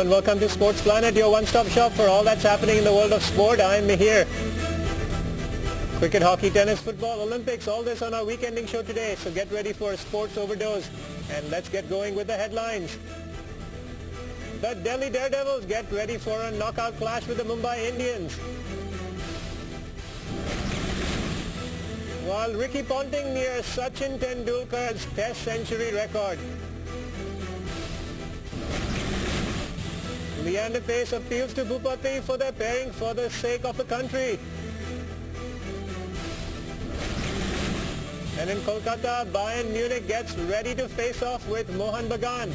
and welcome to Sports Planet, your one-stop shop for all that's happening in the world of sport. I'm Mihir. Cricket, hockey, tennis, football, Olympics, all this on our weekending show today. So get ready for a sports overdose and let's get going with the headlines. The Delhi Daredevils get ready for a knockout clash with the Mumbai Indians. While Ricky Ponting nears Sachin Tendulkar's Test century record. Leander Pace appeals to Bhupati for their pairing for the sake of the country. And in Kolkata, Bayern Munich gets ready to face off with Mohun Bagan.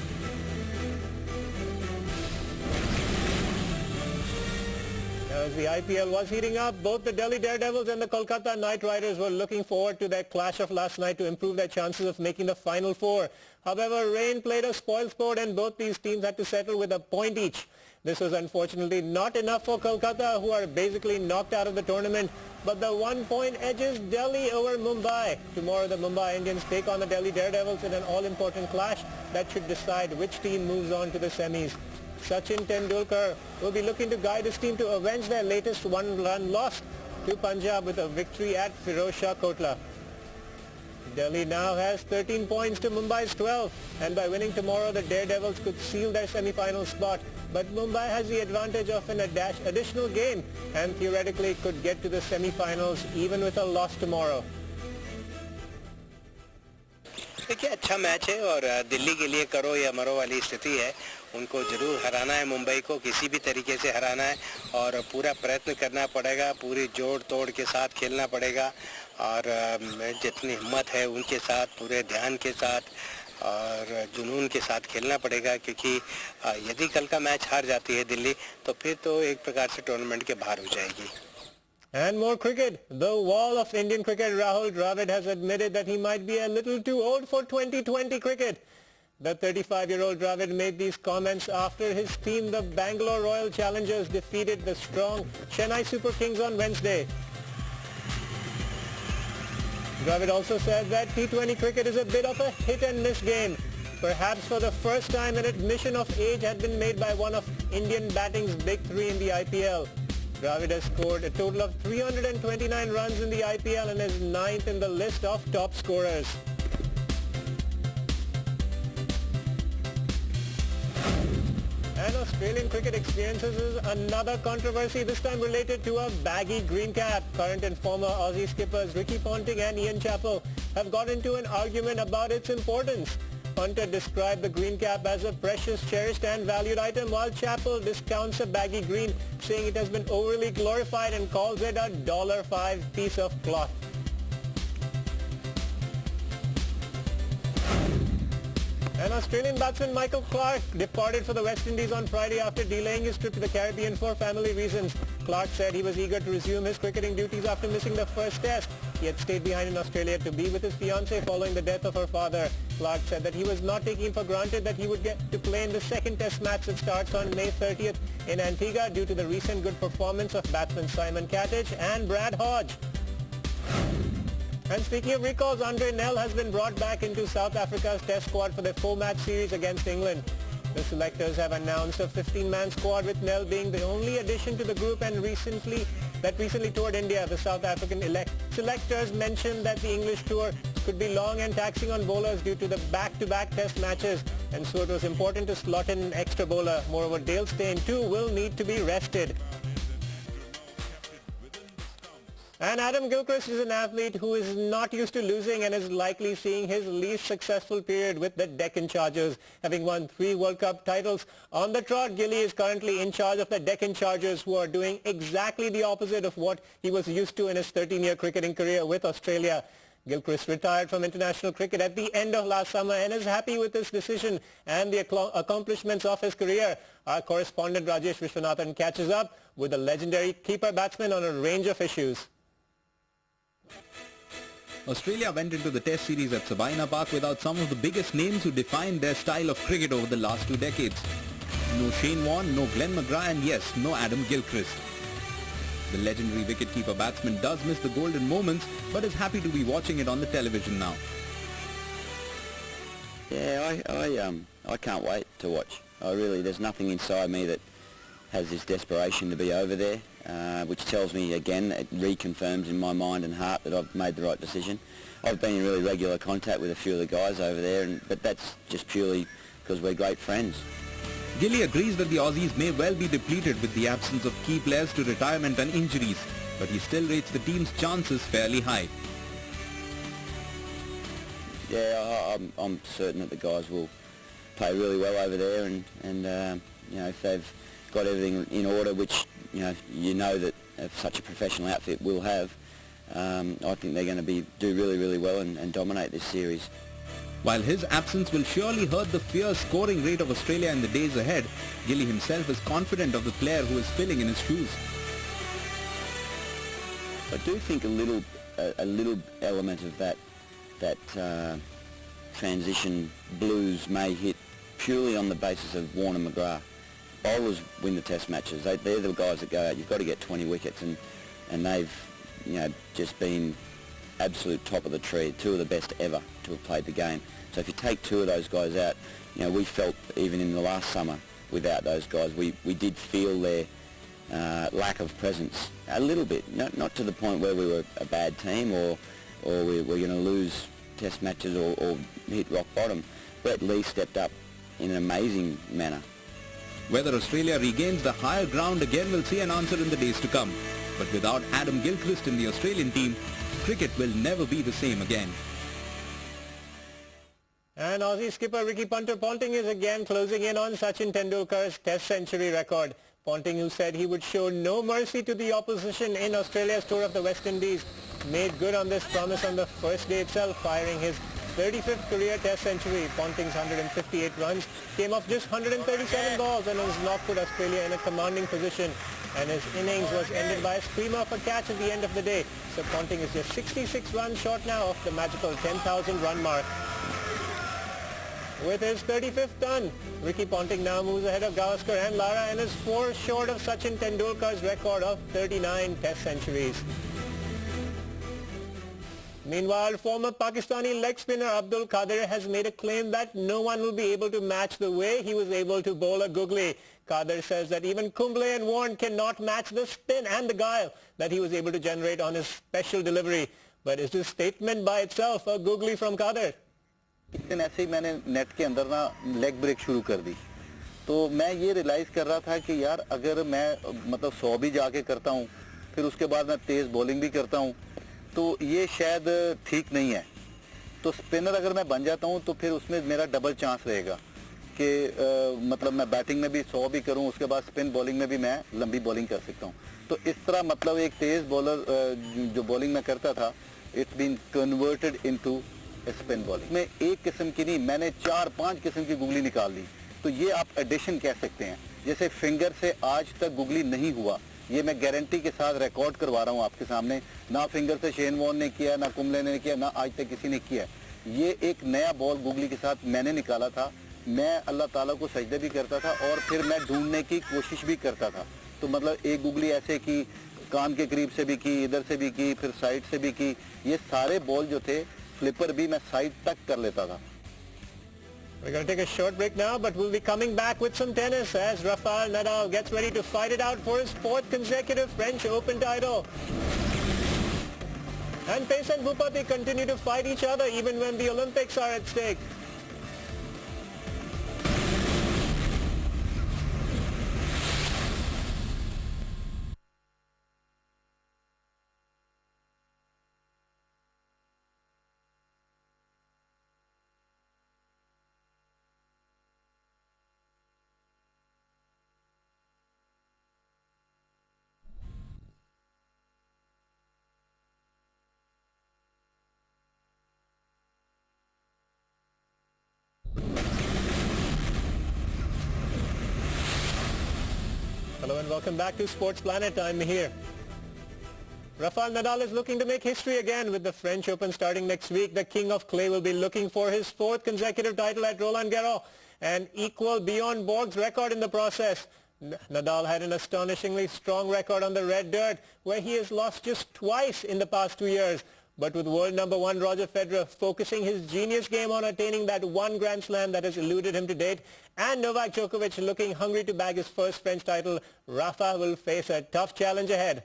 As the IPL was heating up, both the Delhi Daredevils and the Kolkata Knight Riders were looking forward to their clash of last night to improve their chances of making the Final Four. However, rain played a spoilsport and both these teams had to settle with a point each. This was unfortunately not enough for Kolkata, who are basically knocked out of the tournament, but the 1 point edges Delhi over Mumbai. Tomorrow the Mumbai Indians take on the Delhi Daredevils in an all-important clash that should decide which team moves on to the semis. Sachin Tendulkar will be looking to guide his team to avenge their latest one-run loss to Punjab with a victory at Firozshah Kotla. Delhi now has 13 points to Mumbai's 12, and by winning tomorrow the Daredevils could seal their semi-final spot. But Mumbai has the advantage of an additional game and theoretically could get to the semi-finals even with a loss tomorrow. देखिए अच्छा match है और दिल्ली के लिए करो या मरो वाली स्थिति है. उनको जरूर हराना है, मुंबई को किसी भी तरीके से हराना है और पूरा प्रयत्न करना पड़ेगा, पूरी जोड़ तोड़ के साथ खेलना पड़ेगा और जितनी हिम्मत है उनके साथ पूरे ध्यान के साथ और जुनून के साथ खेलना पड़ेगा क्योंकि यदि कल का मैच हार जाती है दिल्ली तो फिर तो एक प्रकार से टूर्नामेंट के बाहर हो जाएगी. And more cricket. The wall of Indian cricket, Rahul Dravid, has admitted that he might be a little too old for 2020 cricket. The 35-year-old Dravid made these comments after his team, the Bangalore Royal Challengers, defeated the strong Chennai Super Kings on Wednesday. Dravid also said that T20 cricket is a bit of a hit-and-miss game. Perhaps for the first time an admission of age had been made by one of Indian batting's big three in the IPL. Dravid has scored a total of 329 runs in the IPL and is ninth in the list of top scorers. And Australian cricket experiences another controversy, this time related to a baggy green cap. Current and former Aussie skippers Ricky Ponting and Ian Chappell have got into an argument about its importance. Punter described the green cap as a precious, cherished and valued item, while Chappell discounts a baggy green, saying it has been overly glorified and calls it a $5 piece of cloth. And Australian batsman Michael Clarke departed for the West Indies on Friday after delaying his trip to the Caribbean for family reasons. Clarke said he was eager to resume his cricketing duties after missing the first test. He had stayed behind in Australia to be with his fiancée following the death of her father. Clarke said that he was not taking for granted that he would get to play in the second test match that starts on May 30th in Antigua due to the recent good performance of batsmen Simon Katich and Brad Hodge. And speaking of recalls, Andre Nel has been brought back into South Africa's test squad for their 4-match series against England. The selectors have announced a 15-man squad with Nel being the only addition to the group and recently toured India. The South African selectors mentioned that the English tour could be long and taxing on bowlers due to the back-to-back test matches, and so it was important to slot in an extra bowler. Moreover, Dale Steyn too will need to be rested. And Adam Gilchrist is an athlete who is not used to losing and is likely seeing his least successful period with the Deccan Chargers. Having won 3 World Cup titles on the trot, Gilly is currently in charge of the Deccan Chargers, who are doing exactly the opposite of what he was used to in his 13-year cricketing career with Australia. Gilchrist retired from international cricket at the end of last summer and is happy with his decision and the accomplishments of his career. Our correspondent Rajesh Vishwanathan catches up with the legendary keeper batsman on a range of issues. Australia went into the Test series at Sabina Park without some of the biggest names who defined their style of cricket over the last 2 decades. No Shane Warne, no Glenn McGrath, and yes, no Adam Gilchrist. The legendary wicketkeeper batsman does miss the golden moments, but is happy to be watching it on the television now. Yeah, I can't wait to watch There's nothing inside me that has this desperation to be over there, which tells me again, it reconfirms in my mind and heart that I've made the right decision. I've been in really regular contact with a few of the guys over there, but that's just purely because we're great friends. Gilly agrees that the Aussies may well be depleted with the absence of key players to retirement and injuries, but he still rates the team's chances fairly high. Yeah, I'm certain that the guys will play really well over there, and if they've got everything in order, which you know that such a professional outfit will have, I think they're going to do really well and dominate this series. While his absence will surely hurt the fierce scoring rate of Australia in the days ahead, Gilly himself is confident of the player who is filling in his shoes. I do think a little element of that transition blues may hit purely on the basis of Warner McGrath. Bowlers win the test matches. They're the guys that go out. You've got to get 20 wickets, and they've just been absolute top of the tree, two of the best ever to have played the game. So if you take two of those guys out, we felt even in the last summer without those guys, we did feel their lack of presence a little bit, not to the point where we were a bad team or we were going to lose test matches or hit rock bottom. Brett Lee stepped up in an amazing manner. Whether Australia regains the higher ground again will see an answer in the days to come. But without Adam Gilchrist in the Australian team, cricket will never be the same again. And Aussie skipper Ricky Ponting is again closing in on Sachin Tendulkar's test century record. Ponting, who said he would show no mercy to the opposition in Australia's tour of the West Indies, made good on this promise on the first day itself, firing his 35th career test century. Ponting's 158 runs came off just 137 balls and has not put Australia in a commanding position. And his innings was ended by a screamer of a catch at the end of the day. So Ponting is just 66 runs short now of the magical 10,000 run mark. With his 35th done, Ricky Ponting now moves ahead of Gavaskar and Lara and is 4 short of Sachin Tendulkar's record of 39 test centuries. Meanwhile, former Pakistani leg spinner Abdul Qadir has made a claim that no one will be able to match the way he was able to bowl a googly. Qadir says that even Kumble and Warren cannot match the spin and the guile that he was able to generate on his special delivery. But is this statement by itself a googly from Qadir? एक दिन ऐसे ही मैंने net के अंदर ना leg break शुरू कर दी, तो मैं ये रियलाइज़ कर रहा था कि यार अगर मैं 100 भी जाके करता हूँ, फिर उसके बाद मैं तेज़ बॉलिंग भी करता हूँ, तो ये शायद ठीक नहीं है. तो स्पिनर अगर मैं बन जाता हूँ तो फिर उसमें मेरा डबल चांस रहेगा कि मैं बैटिंग में भी 100 भी करूँ, उसके बाद स्पिन बॉलिंग में भी मैं लंबी बॉलिंग कर सकता हूँ. तो इस तरह एक तेज़ बॉलर जो बॉलिंग में करता था, it's been converted into spin bowling में. एक किस्म की नहीं, मैंने 4-5 किस्म की गुगली निकाल दी. तो ये आप एडिशन कह सकते हैं. जैसे फिंगर से आज तक गुगली नहीं हुआ, ये मैं गारंटी के साथ रिकॉर्ड करवा रहा हूँ आपके सामने. ना फिंगर से शेन वॉर्न ने किया, ना कुंबले ने किया, ना आज तक किसी ने किया. ये एक नया बॉल गुगली के साथ मैंने निकाला था. मैं अल्लाह ताला को सजदे भी करता था और फिर मैं ढूंढने की कोशिश भी करता था. तो एक गुगली ऐसे की, कान के करीब से भी की, इधर से भी की, फिर साइड से भी की. ये सारे बॉल जो थे फ्लिपर भी मैं साइड तक कर लेता था. We're going to take a short break now, but we'll be coming back with some tennis as Rafael Nadal gets ready to fight it out for his 4th consecutive French Open title. And Pace and Bhupati continue to fight each other even when the Olympics are at stake. Hello and welcome back to Sports Planet. I'm Mihir. Rafael Nadal is looking to make history again with the French Open starting next week. The King of Clay will be looking for his 4th consecutive title at Roland Garros and equal Bjorn Borg's record in the process. Nadal had an astonishingly strong record on the red dirt where he has lost just twice in the past 2 years. But with world number 1 Roger Federer focusing his genius game on attaining that one Grand Slam that has eluded him to date, and Novak Djokovic looking hungry to bag his first French title, Rafa will face a tough challenge ahead.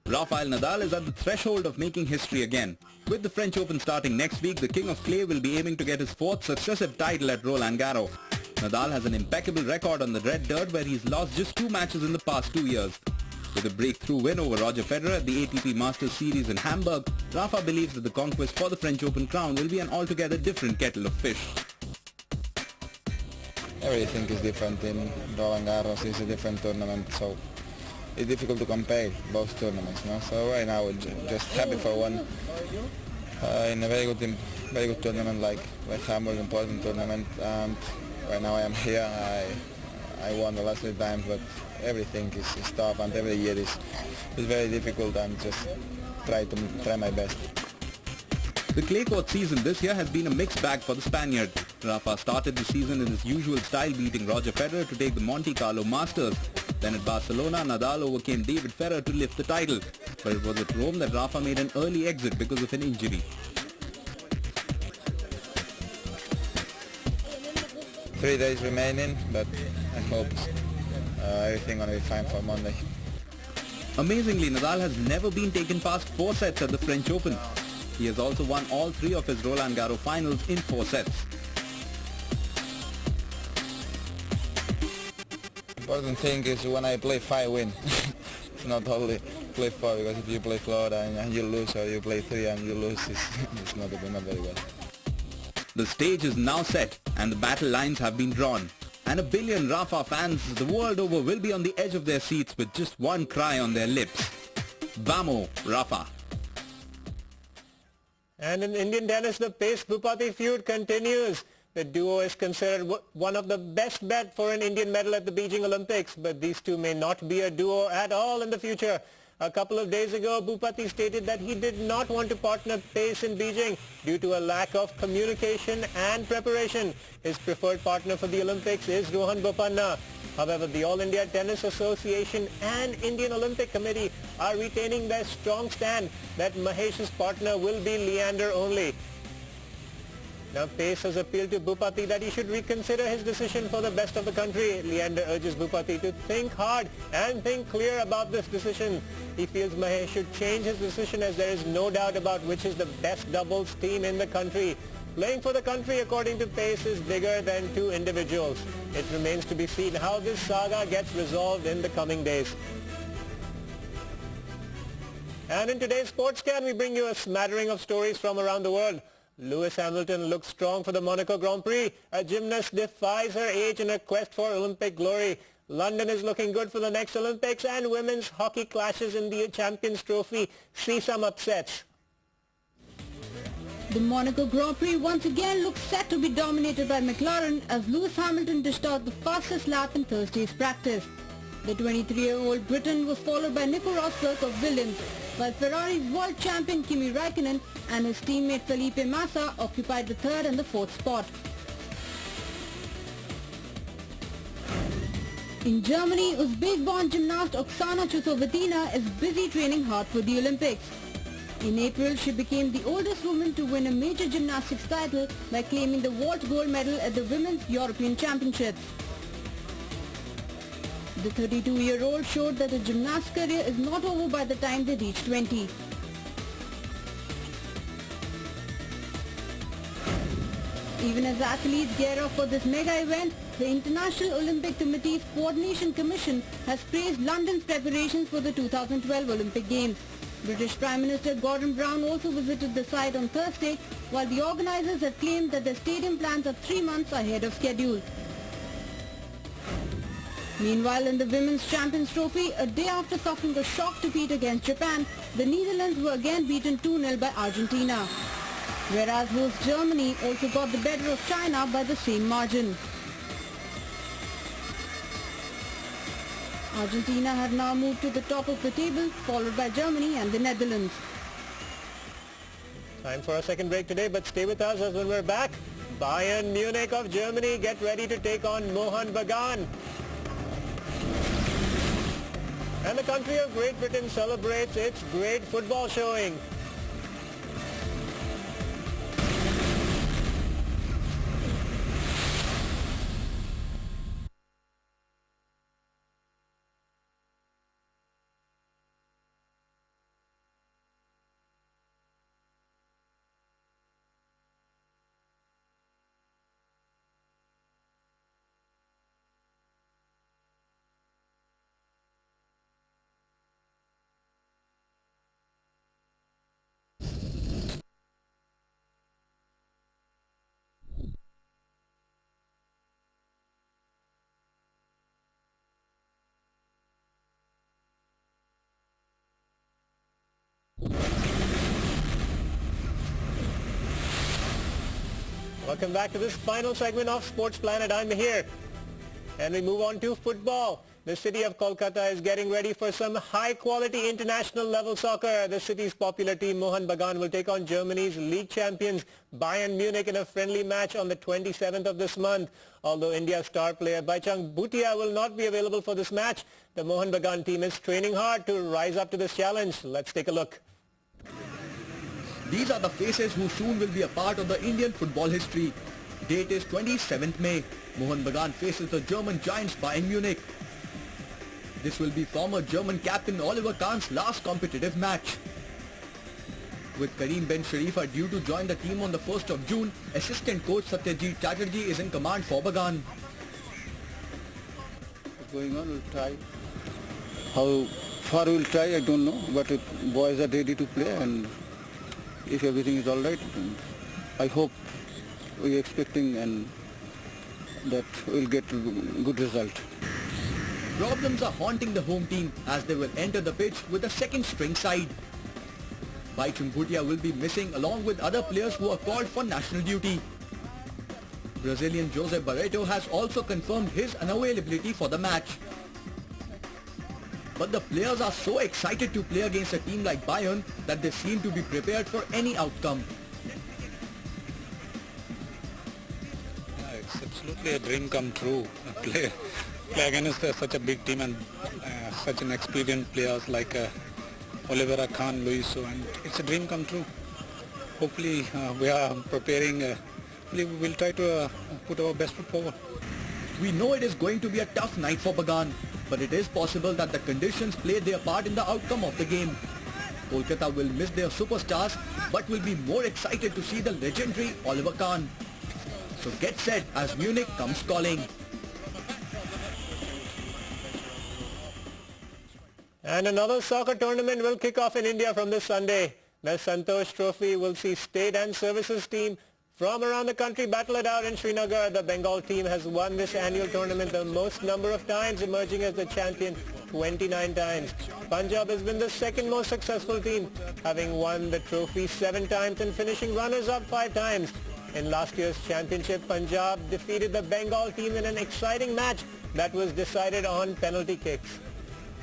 Rafael Nadal is at the threshold of making history again. With the French Open starting next week, the King of Clay will be aiming to get his 4th successive title at Roland Garros. Nadal has an impeccable record on the red dirt where he's lost just 2 matches in the past 2 years. With a breakthrough win over Roger Federer at the ATP Masters Series in Hamburg, Rafa believes that the conquest for the French Open crown will be an altogether different kettle of fish. Everything is different in Roland Garros. It's a different tournament, so it's difficult to compare both tournaments. No? So right now we're just happy for one in a very good tournament like Hamburg, important tournament. And right now I am here. I won the last 3 times, but everything is tough, and every year is very difficult, and just try my best. The clay court season this year has been a mixed bag for the Spaniard. Rafa started the season in his usual style, beating Roger Federer to take the Monte Carlo Masters. Then at Barcelona, Nadal overcame David Ferrer to lift the title. But it was at Rome that Rafa made an early exit because of an injury. 3 days remaining, but I hope everything gonna be fine for Monday. Amazingly, Nadal has never been taken past 4 sets at the French Open. He has also won all 3 of his Roland Garros finals in 4 sets. Important thing is when I play 5 win. It's not only play 4, because if you play Florida and you lose, or you play 3 and you lose, it's not very well. The stage is now set and the battle lines have been drawn. And 1 billion Rafa fans the world over will be on the edge of their seats with just one cry on their lips. Vamo, Rafa. And in Indian tennis, the Pace-Bhupati feud continues. The duo is considered one of the best bet for an Indian medal at the Beijing Olympics, but these two may not be a duo at all in the future. A couple of days ago, Bhupati stated that he did not want to partner Pace in Beijing due to a lack of communication and preparation. His preferred partner for the Olympics is Rohan Bopanna. However, the All India Tennis Association and Indian Olympic Committee are retaining their strong stand that Mahesh's partner will be Leander only. Now, Pace has appealed to Bhupati that he should reconsider his decision for the best of the country. Leander urges Bhupati to think hard and think clear about this decision. He feels Mahesh should change his decision as there is no doubt about which is the best doubles team in the country. Playing for the country, according to Pace, is bigger than 2 individuals. It remains to be seen how this saga gets resolved in the coming days. And in today's Sports Scan, we bring you a smattering of stories from around the world. Lewis Hamilton looks strong for the Monaco Grand Prix. A gymnast defies her age in her quest for Olympic glory. London is looking good for the next Olympics, and women's hockey clashes in the Champions Trophy see some upsets. The Monaco Grand Prix once again looks set to be dominated by McLaren as Lewis Hamilton dished out the fastest lap in Thursday's practice. The 23-year-old Briton was followed by Nico Rosberg of Williams, while Ferrari's world champion Kimi Raikkonen and his teammate Felipe Massa occupied the 3rd and the 4th spot. In Germany, Uzbek-born gymnast Oksana Chusovitina is busy training hard for the Olympics. In April, she became the oldest woman to win a major gymnastics title by claiming the vault gold medal at the Women's European Championships. The 32-year-old showed that her gymnast career is not over by the time they reach 20. Even as athletes gear up for this mega event, the International Olympic Committee's Coordination Commission has praised London's preparations for the 2012 Olympic Games. British Prime Minister Gordon Brown also visited the site on Thursday, while the organizers had claimed that their stadium plans are 3 months ahead of schedule. Meanwhile, in the Women's Champions Trophy, a day after suffering a shock defeat against Japan, the Netherlands were again beaten 2-0 by Argentina. Whereas host Germany also got the better of China by the same margin. Argentina have now moved to the top of the table, followed by Germany and the Netherlands. Time for a second break today, but stay with us as when we're back. Bayern Munich of Germany get ready to take on Mohun Bagan. And the country of Great Britain celebrates its great football showing. Welcome back to this final segment of Sports Planet. I'm Mihir. And we move on to football. The city of Kolkata is getting ready for some high-quality international level soccer. The city's popular team Mohun Bagan will take on Germany's league champions Bayern Munich in a friendly match on the 27th of this month. Although India's star player Baichung Bhutia will not be available for this match, the Mohun Bagan team is training hard to rise up to this challenge. Let's take a look. These are the faces who soon will be a part of the Indian football history. Date is 27th May. Mohun Bagan faces the German giants Bayern Munich. This will be former German captain Oliver Kahn's last competitive match. With Karim Ben Sharifa due to join the team on the 1st of June, assistant coach Satyajit Chatterjee is in command for Bagan. What's going on? We'll try. How far we'll try, I don't know. But if boys are ready to play and if everything is all right, I hope we're expecting and that we'll get a good result. Problems are haunting the home team as they will enter the pitch with a second string side. Baichung Bhutia will be missing along with other players who are called for national duty. Brazilian Jose Barreto has also confirmed his unavailability for the match. But the players are so excited to play against a team like Bayern that they seem to be prepared for any outcome. Yeah, it's absolutely a dream come true. Play against such a big team and such an experienced players like Oliver Kahn, Luiso, and it's a dream come true. Hopefully we are preparing. We will try to put our best foot forward. We know it is going to be a tough night for Bagan, but it is possible that the conditions play their part in the outcome of the game. Kolkata will miss their superstars, but will be more excited to see the legendary Oliver Kahn. So get set as Munich comes calling. And another soccer tournament will kick off in India from this Sunday. The Santosh Trophy will see state and services team from around the country battle it out in Srinagar. The Bengal team has won this annual tournament the most number of times, emerging as the champion 29 times. Punjab has been the second most successful team, having won the trophy 7 times and finishing runners-up 5 times. In last year's championship, Punjab defeated the Bengal team in an exciting match that was decided on penalty kicks.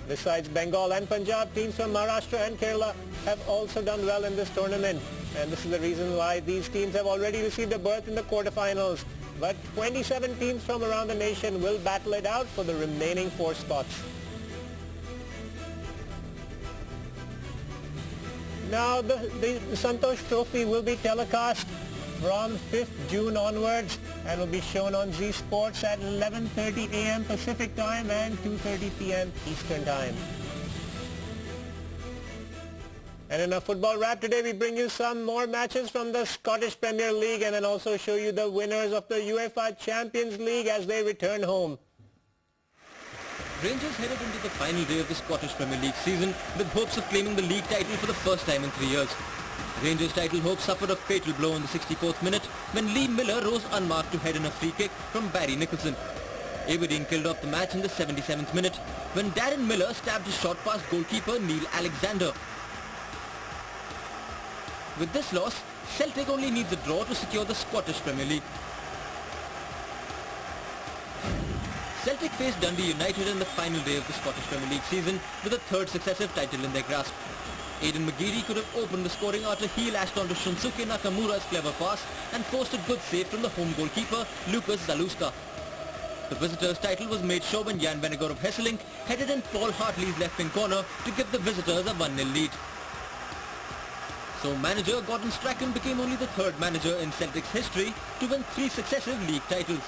Besides Bengal and Punjab, teams from Maharashtra and Kerala have also done well in this tournament. And this is the reason why these teams have already received a berth in the quarterfinals. But 27 teams from around the nation will battle it out for the remaining 4 spots. Now the Santosh Trophy will be telecast from 5th June onwards and will be shown on Z Sports at 11:30 a.m. Pacific time and 2:30 p.m. Eastern time. And in our football wrap today, we bring you some more matches from the Scottish Premier League and then also show you the winners of the UEFA Champions League as they return home. Rangers headed into the final day of the Scottish Premier League season with hopes of claiming the league title for the first time in 3 years. Rangers' title hopes suffered a fatal blow in the 64th minute when Lee Miller rose unmarked to head in a free kick from Barry Nicholson. Aberdeen killed off the match in the 77th minute when Darren Miller stabbed a shot past goalkeeper Neil Alexander. With this loss, Celtic only needs a draw to secure the Scottish Premier League. Celtic faced Dundee United in the final day of the Scottish Premier League season with a third successive title in their grasp. Aidan McGeady could have opened the scoring after he lashed onto Shunsuke Nakamura's clever pass and forced a good save from the home goalkeeper Lucas Zaluska. The visitors' title was made sure when Jan Vennegoor of Hesselink headed in Paul Hartley's left-wing corner to give the visitors a 1-0 lead. So manager Gordon Strachan became only the third manager in Celtic's history to win 3 successive league titles.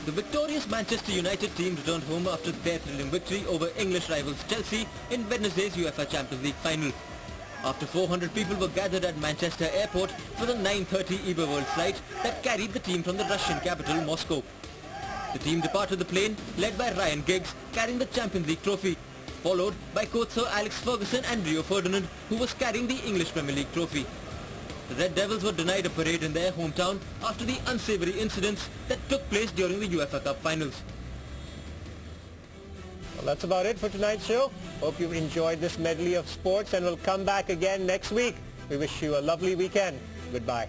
The victorious Manchester United team returned home after their thrilling victory over English rivals Chelsea in Wednesday's UEFA Champions League final. After 400 people were gathered at Manchester Airport for the 9:30 EBA World flight that carried the team from the Russian capital Moscow. The team departed the plane led by Ryan Giggs carrying the Champions League trophy, followed by coach Sir Alex Ferguson and Rio Ferdinand, who was carrying the English Premier League trophy. The Red Devils were denied a parade in their hometown after the unsavoury incidents that took place during the UEFA Cup finals. Well, that's about it for tonight's show. Hope you've enjoyed this medley of sports and we'll come back again next week. We wish you a lovely weekend. Goodbye.